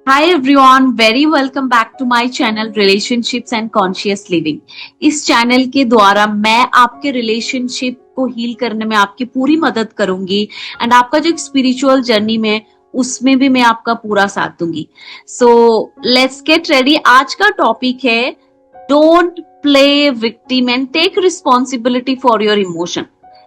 Hi everyone, very welcome back to my channel relationships and conscious living. इस चैनल के द्वारा मैं आपके रिलेशनशिप को हील करने में आपकी पूरी मदद करूंगी एंड आपका जो स्पिरिचुअल जर्नी में उसमें भी मैं आपका पूरा साथ दूंगी। So let's get ready. आज का टॉपिक है don't play victim and take responsibility for your emotion.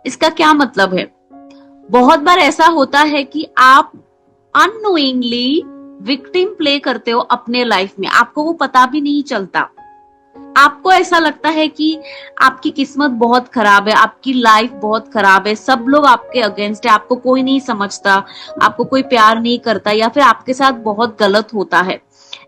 इसका क्या मतलब है? बहुत बार ऐसा होता है कि आप अननोइंगली विक्टिम प्ले करते हो अपने लाइफ में, आपको वो पता भी नहीं चलता। आपको ऐसा लगता है कि आपकी किस्मत बहुत खराब है, आपकी लाइफ बहुत खराब है, सब लोग आपके अगेंस्ट है, आपको कोई नहीं समझता, आपको कोई प्यार नहीं करता या फिर आपके साथ बहुत गलत होता है।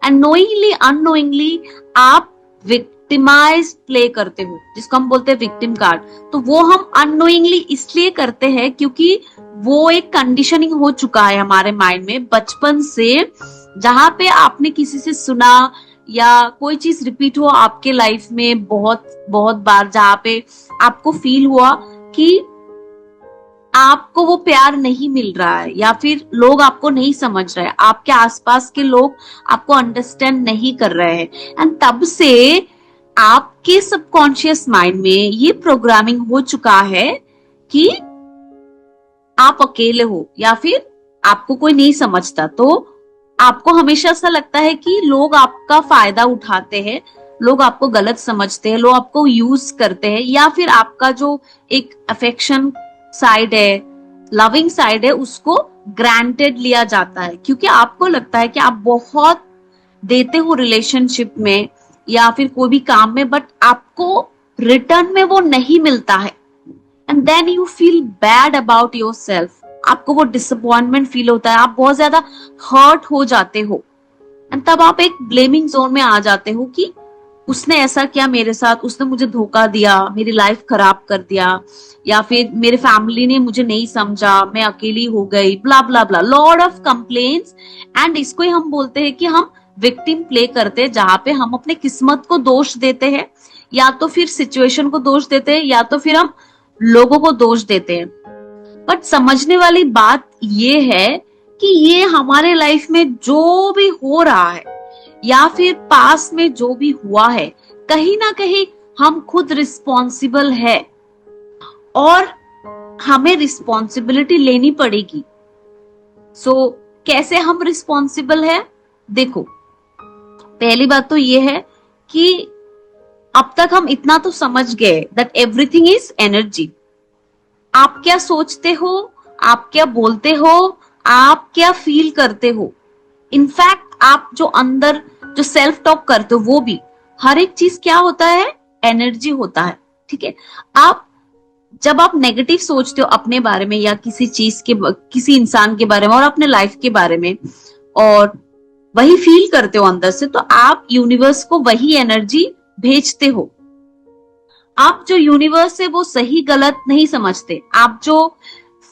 एंड नोइंगली अननोइंगली आप विक्टिमाइज प्ले करते हो, जिसको हम बोलते हैं विक्टिम कार्ड। तो वो हम अननोइंगली इसलिए करते हैं क्योंकि वो एक कंडीशनिंग हो चुका है हमारे माइंड में बचपन से, जहां पे आपने किसी से सुना या कोई चीज रिपीट हुआ आपके लाइफ में बहुत बहुत बार, जहां पे आपको फील हुआ कि आपको वो प्यार नहीं मिल रहा है या फिर लोग आपको नहीं समझ रहे हैं, आपके आसपास के लोग आपको अंडरस्टैंड नहीं कर रहे हैं। एंड तब से आपके सबकॉन्शियस माइंड में ये प्रोग्रामिंग हो चुका है कि आप अकेले हो या फिर आपको कोई नहीं समझता। तो आपको हमेशा ऐसा लगता है कि लोग आपका फायदा उठाते हैं, लोग आपको गलत समझते हैं, लोग आपको यूज करते हैं, या फिर आपका जो एक अफेक्शन साइड है, लविंग साइड है, उसको ग्रांटेड लिया जाता है क्योंकि आपको लगता है कि आप बहुत देते हो रिलेशनशिप में या फिर कोई भी काम में, बट आपको रिटर्न में वो नहीं मिलता है। And then you feel bad about your self, आपको वो डिसअपॉइंटमेंट फील होता है, आप बहुत ज्यादा हर्ट हो जाते हो। एंड तब आप एक ब्लेमिंग जोन में आ जाते हो कि उसने ऐसा किया मेरे साथ, उसने मुझे धोखा दिया, मेरी लाइफ खराब कर दिया, या फिर मेरे फैमिली ने मुझे नहीं समझा, मैं अकेली हो गई, ब्ला ब्ला ब्ला, लॉर्ड ऑफ कंप्लेन्स। एंड इसको ही हम बोलते हैं कि हम विक्टिम प्ले करते हैं, जहां पे हम अपने किस्मत को दोष देते हैं, या तो फिर सिचुएशन को दोष देते हैं, या तो फिर हम लोगों को दोष देते हैं। बट समझने वाली बात ये है कि ये हमारे लाइफ में जो भी हो रहा है या फिर पास में जो भी हुआ है, कहीं ना कहीं हम खुद रिस्पॉन्सिबल है और हमें रिस्पॉन्सिबिलिटी लेनी पड़ेगी। सो कैसे हम रिस्पॉन्सिबल है? देखो, पहली बात तो ये है कि अब तक हम इतना तो समझ गए दैट एवरीथिंग इज एनर्जी। आप क्या सोचते हो, आप क्या बोलते हो, आप क्या फील करते हो, इनफैक्ट आप जो अंदर जो सेल्फ टॉक करते हो, वो भी हर एक चीज क्या होता है? एनर्जी होता है। ठीक है, आप जब आप नेगेटिव सोचते हो अपने बारे में या किसी चीज के, किसी इंसान के बारे में और अपने लाइफ के बारे में, और वही फील करते हो अंदर से, तो आप यूनिवर्स को वही एनर्जी भेजते हो। आप जो यूनिवर्स है वो सही गलत नहीं समझते, आप जो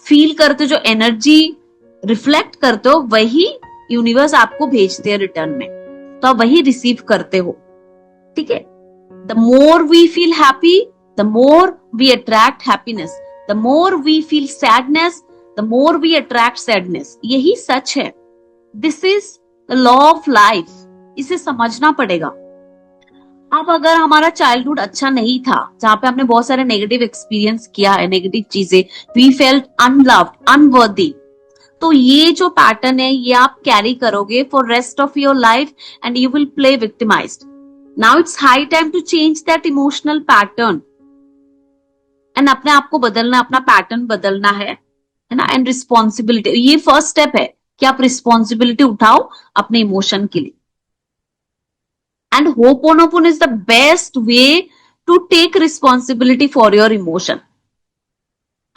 फील करते हो, जो एनर्जी रिफ्लेक्ट करते हो, वही यूनिवर्स आपको भेजते हैं रिटर्न में, तो आप वही रिसीव करते हो। ठीक है, the more we feel happy, the more we attract happiness, the more we feel sadness, the more we attract sadness. यही सच है, this is the law of life, इसे समझना पड़ेगा। अब अगर हमारा चाइल्डहुड अच्छा नहीं था, जहां पे हमने बहुत सारे नेगेटिव एक्सपीरियंस किया है, नेगेटिव चीजें, वी फेल्ट अनलव्ड, अनवर्दी, तो ये जो पैटर्न है ये आप कैरी करोगे for rest of your life and you will play victimized. Now it's high time to change that emotional pattern and अपने आप को बदलना, अपना पैटर्न बदलना है ना। एंड रिस्पॉन्सिबिलिटी, ये फर्स्ट स्टेप है कि आप रिस्पॉन्सिबिलिटी उठाओ अपने इमोशन के लिए। And Ho'oponopono is the best way to take responsibility for your emotion.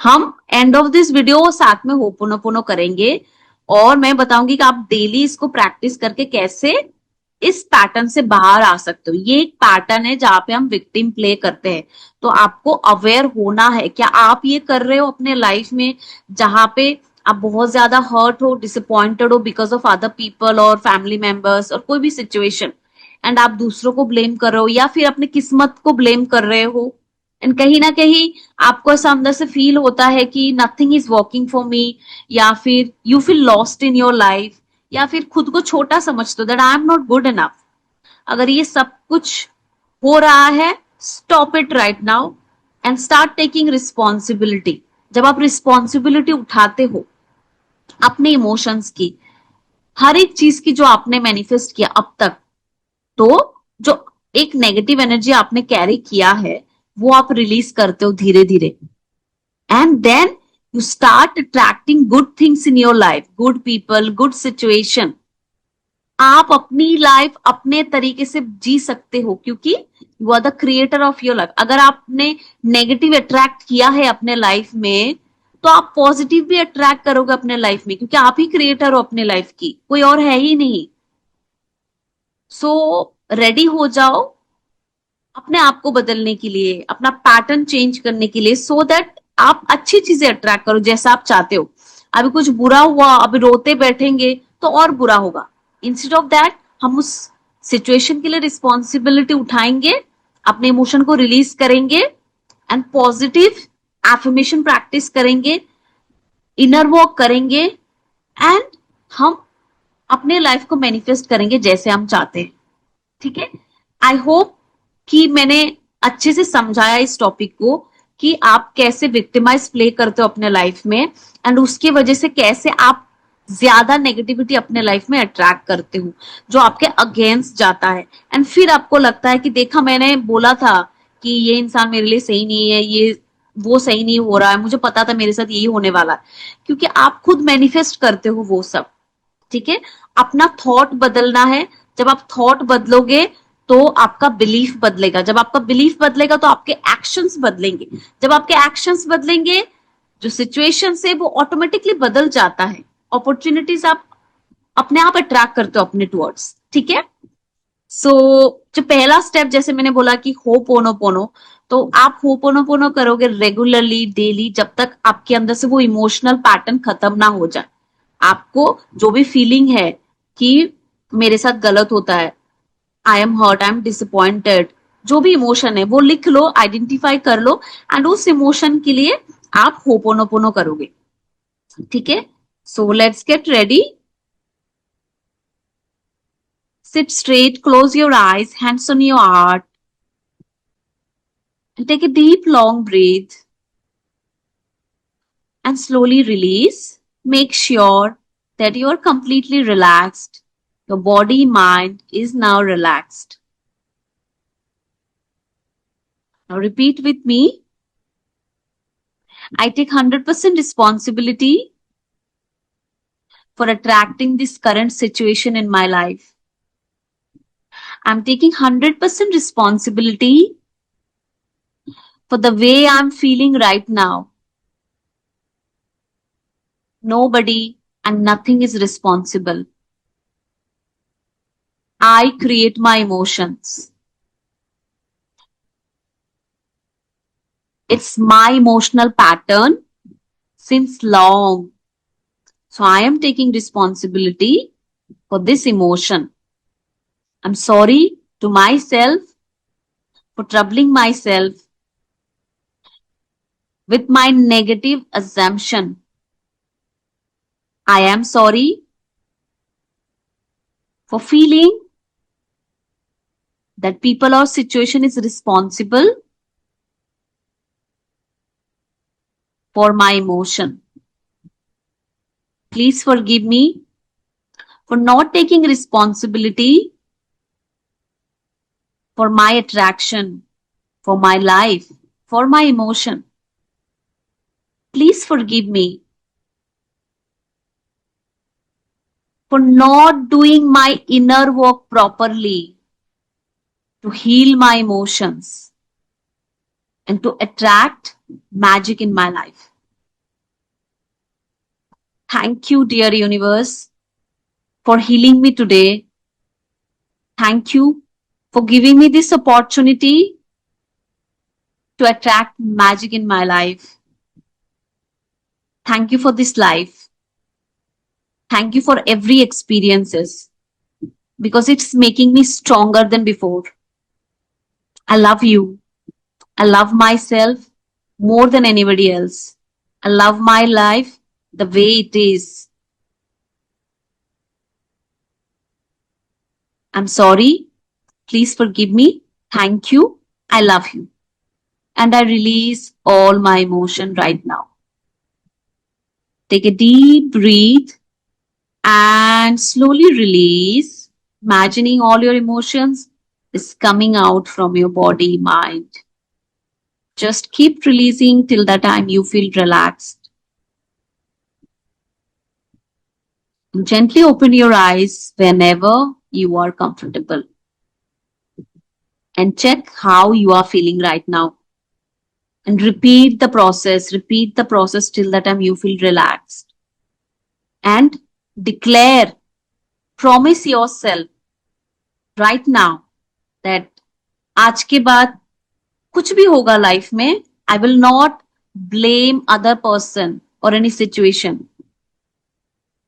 हम एंड ऑफ दिस वीडियो साथ में Ho'oponopono करेंगे और मैं बताऊंगी कि आप डेली इसको प्रैक्टिस करके कैसे इस पैटर्न से बाहर आ सकते हो। ये एक पैटर्न है जहां पे हम विक्टिम प्ले करते हैं, तो आपको अवेयर होना है क्या आप ये कर रहे हो अपने लाइफ में, जहां पे आप बहुत ज्यादा हर्ट हो, डिसअपॉइंटेड हो बिकॉज ऑफ अदर पीपल और फैमिली मेंबर्स और कोई भी सिचुएशन, एंड आप दूसरों को ब्लेम कर रहे हो या फिर अपनी किस्मत को ब्लेम कर रहे हो। एंड कहीं ना कहीं आपको ऐसा अंदर से फील होता है कि nothing is working for me, या फिर you feel lost in your life, या फिर खुद को छोटा समझते हो, that I am not good enough, अगर ये सब कुछ हो रहा है, stop it right now and start taking responsibility. जब आप रिस्पॉन्सिबिलिटी उठाते हो अपने इमोशंस की, हर एक चीज की जो आपने मैनिफेस्ट किया अब तक, तो जो एक नेगेटिव एनर्जी आपने कैरी किया है वो आप रिलीज करते हो धीरे धीरे, and then you start attracting good things in your life, good people, good situation. आप अपनी लाइफ अपने तरीके से जी सकते हो क्योंकि you are the creator of your life. अगर आपने नेगेटिव अट्रैक्ट किया है अपने लाइफ में, तो आप पॉजिटिव भी अट्रैक्ट करोगे अपने लाइफ में, क्योंकि आप ही क्रिएटर हो अपने लाइफ की, कोई और है ही नहीं। सो रेडी हो जाओ अपने आप को बदलने के लिए, अपना पैटर्न चेंज करने के लिए, सो दैट आप अच्छी चीजें अट्रैक्ट करो जैसा आप चाहते हो। अभी कुछ बुरा हुआ, अभी रोते बैठेंगे तो और बुरा होगा। इंस्टेड ऑफ दैट हम उस सिचुएशन के लिए रिस्पॉन्सिबिलिटी उठाएंगे, अपने इमोशन को रिलीज करेंगे एंड पॉजिटिव एफर्मेशन प्रैक्टिस करेंगे, इनर वॉक करेंगे, एंड हम अपने लाइफ को मैनिफेस्ट करेंगे जैसे हम चाहते हैं। ठीक है, आई होप कि मैंने अच्छे से समझाया इस टॉपिक को कि आप कैसे विक्टिमाइज प्ले करते हो अपने लाइफ में, एंड उसकी वजह से कैसे आप ज्यादा नेगेटिविटी अपने लाइफ में अट्रैक्ट करते हो जो आपके अगेंस्ट जाता है, एंड फिर आपको लगता है कि देखा मैंने बोला था कि ये इंसान मेरे लिए सही नहीं है, ये वो सही नहीं हो रहा है, मुझे पता था मेरे साथ यही होने वाला है, क्योंकि आप खुद मैनिफेस्ट करते हो वो सब। ठीक है, अपना थॉट बदलना है। जब आप थॉट बदलोगे तो आपका बिलीफ बदलेगा, जब आपका बिलीफ बदलेगा तो आपके एक्शंस बदलेंगे, जब आपके एक्शंस बदलेंगे जो सिचुएशन है वो ऑटोमेटिकली बदल जाता है, अपॉर्चुनिटीज आप अपने आप अट्रैक्ट करते हो अपने टुवर्ड्स। ठीक है, सो जो पहला स्टेप जैसे मैंने बोला कि होपोनोपोनो, तो आप होपोनोपोनो करोगे रेगुलरली डेली जब तक आपके अंदर से वो इमोशनल पैटर्न खत्म ना हो जाए। आपको जो भी फीलिंग है कि मेरे साथ गलत होता है, I am hurt, I am disappointed, जो भी इमोशन है वो लिख लो, आइडेंटिफाई कर लो, एंड उस इमोशन के लिए आप होपोनोपोनो करोगे। ठीक है, सो let's get ready. Sit straight, close your eyes, hands on your heart, and take a deep, long breath and slowly release. Make sure that you are completely relaxed. Your body, mind is now relaxed. Now repeat with me. I take 100% responsibility for attracting this current situation in my life. I'm taking 100% responsibility for the way I'm feeling right now. Nobody and nothing is responsible. I create my emotions. It's my emotional pattern since long. So I am taking responsibility for this emotion. I'm sorry to myself for troubling myself with my negative assumption. I am sorry for feeling that people or situation is responsible for my emotion. Please forgive me for not taking responsibility for my attraction, for my life, for my emotion. Please forgive me for not doing my inner work properly to heal my emotions and to attract magic in my life. Thank you, dear universe, for healing me today. Thank you for giving me this opportunity to attract magic in my life. Thank you for this life. Thank you for every experiences because it's making me stronger than before. I love you. I love myself more than anybody else. I love my life the way it is. I'm sorry. Please forgive me. Thank you. I love you. And I release all my emotion right now. Take a deep breath and slowly release, imagining all your emotions is coming out from your body, mind. Just keep releasing till the time you feel relaxed. Gently open your eyes whenever you are comfortable and check how you are feeling right now. And repeat the process till the time you feel relaxed. And declare, promise yourself right now that आज के बाद कुछ भी होगा life में, I will not blame other person or any situation.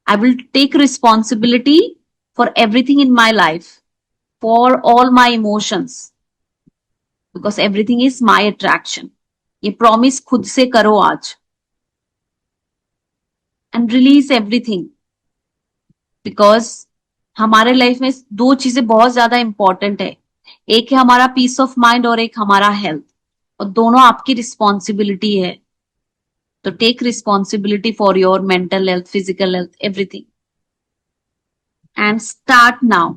I will take responsibility for everything in my life, for all my emotions, because everything is my attraction. ये promise खुद से करो आज. And release everything. Because हमारे life में दो चीजें बहुत ज्यादा इंपॉर्टेंट है. एक है हमारा पीस ऑफ माइंड और एक हमारा हेल्थ, और दोनों आपकी रिस्पॉन्सिबिलिटी है. तो take responsibility for your mental health, physical health, everything. And start now.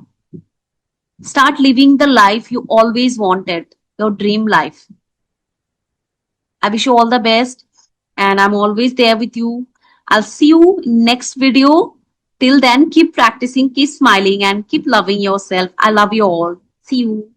Start living the life you always wanted, your dream life. I wish you all the best, and I'm always there with you. I'll see you in next video. Till then, keep practicing, keep smiling, and keep loving yourself. I love you all. See you.